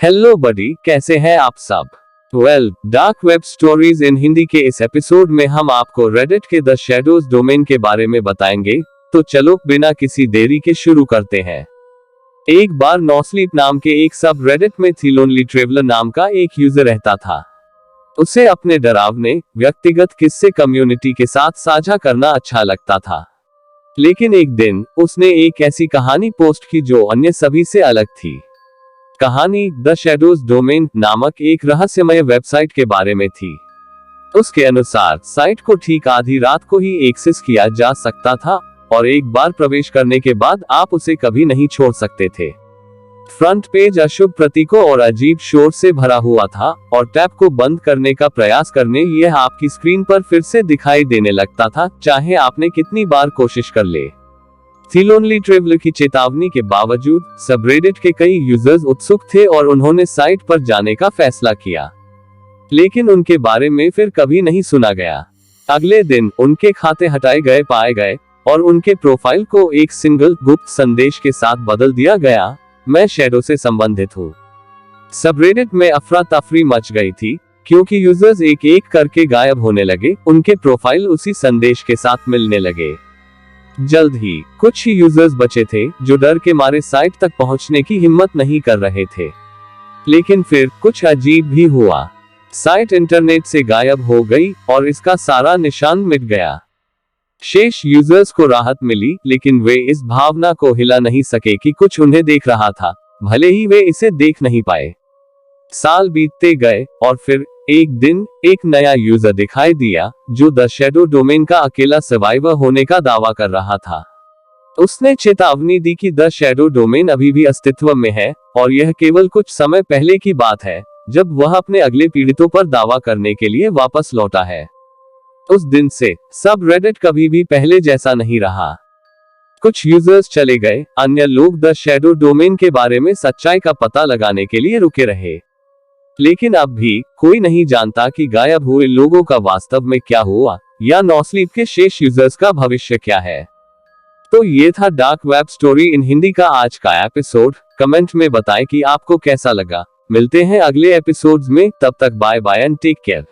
Hello बडी, कैसे हैं आप सब? Dark web stories in Hindi के इस एपिसोड में हम आपको रेडिट के द शैडोज डोमेन के बारे में बताएंगे। तो चलो बिना किसी देरी के शुरू करते हैं। एक बार नोस्लीप नाम के एक सब रेडिट में थी लोनली ट्रेवलर नाम का एक यूजर रहता था। उसे अपने डरावने व्यक्तिगत किस्से कम्युनिटी के साथ साझा करना अच्छा लगता था। लेकिन एक दिन उसने एक ऐसी कहानी पोस्ट की जो अन्य सभी से अलग थी। कहानी द शैडोज डोमेन नामक एक रहस्यमय वेबसाइट के बारे में थी। उसके अनुसार साइट को ठीक आधी रात को ही एक्सेस किया जा सकता था और एक बार प्रवेश करने के बाद आप उसे कभी नहीं छोड़ सकते थे। फ्रंट पेज अशुभ प्रतीकों और अजीब शोर से भरा हुआ था और टैब को बंद करने का प्रयास करने यह आपकी स्क्रीन पर फिर से दिखाई देने लगता था, चाहे आपने कितनी बार कोशिश कर ले। थी लोनली ट्रेवलर की चेतावनी के बावजूद सबरेडिट के कई यूजर्स उत्सुक थे और उन्होंने साइट पर जाने का फैसला किया, लेकिन उनके बारे में फिर कभी नहीं सुना गया। अगले दिन उनके खाते हटाए गए पाए गए और उनके प्रोफाइल को एक सिंगल गुप्त संदेश के साथ बदल दिया गया, मैं शैडो से संबंधित हूँ। सबरेडिट में अफरा तफरी मच गई थी क्योंकि यूजर्स एक एक करके गायब होने लगे। उनके प्रोफाइल उसी संदेश के साथ मिलने लगे। जल्द ही कुछ ही यूजर्स बचे थे जो डर के मारे साइट तक पहुंचने की हिम्मत नहीं कर रहे थे। लेकिन फिर कुछ अजीब भी हुआ। साइट इंटरनेट से गायब हो गई और इसका सारा निशान मिट गया। शेष यूजर्स को राहत मिली, लेकिन वे इस भावना को हिला नहीं सके कि कुछ उन्हें देख रहा था, भले ही वे इसे देख नहीं पाए। साल बीतते गए और फिर एक दिन एक नया यूजर दिखाई दिया जो द शैडो डोमेन का अकेला सर्वाइवर होने का दावा कर रहा था। उसने चेतावनी दी कि द शैडो डोमेन अभी भी अस्तित्व में है और यह केवल कुछ समय पहले की बात है जब वह अपने अगले पीड़ितों पर दावा करने के लिए वापस लौटा है। उस दिन से सब रेडिट कभी भी पहले जैसा नहीं रहा। कुछ यूजर्स चले गए, अन्य लोग द शैडो डोमेन के बारे में सच्चाई का पता लगाने के लिए रुके रहे। लेकिन अब भी कोई नहीं जानता कि गायब हुए लोगों का वास्तव में क्या हुआ या नोस्लीप के शेष यूजर्स का भविष्य क्या है। तो ये था dark web story in Hindi का आज का एपिसोड। कमेंट में बताएं कि आपको कैसा लगा। मिलते हैं अगले एपिसोड्स में, तब तक bye bye and take care.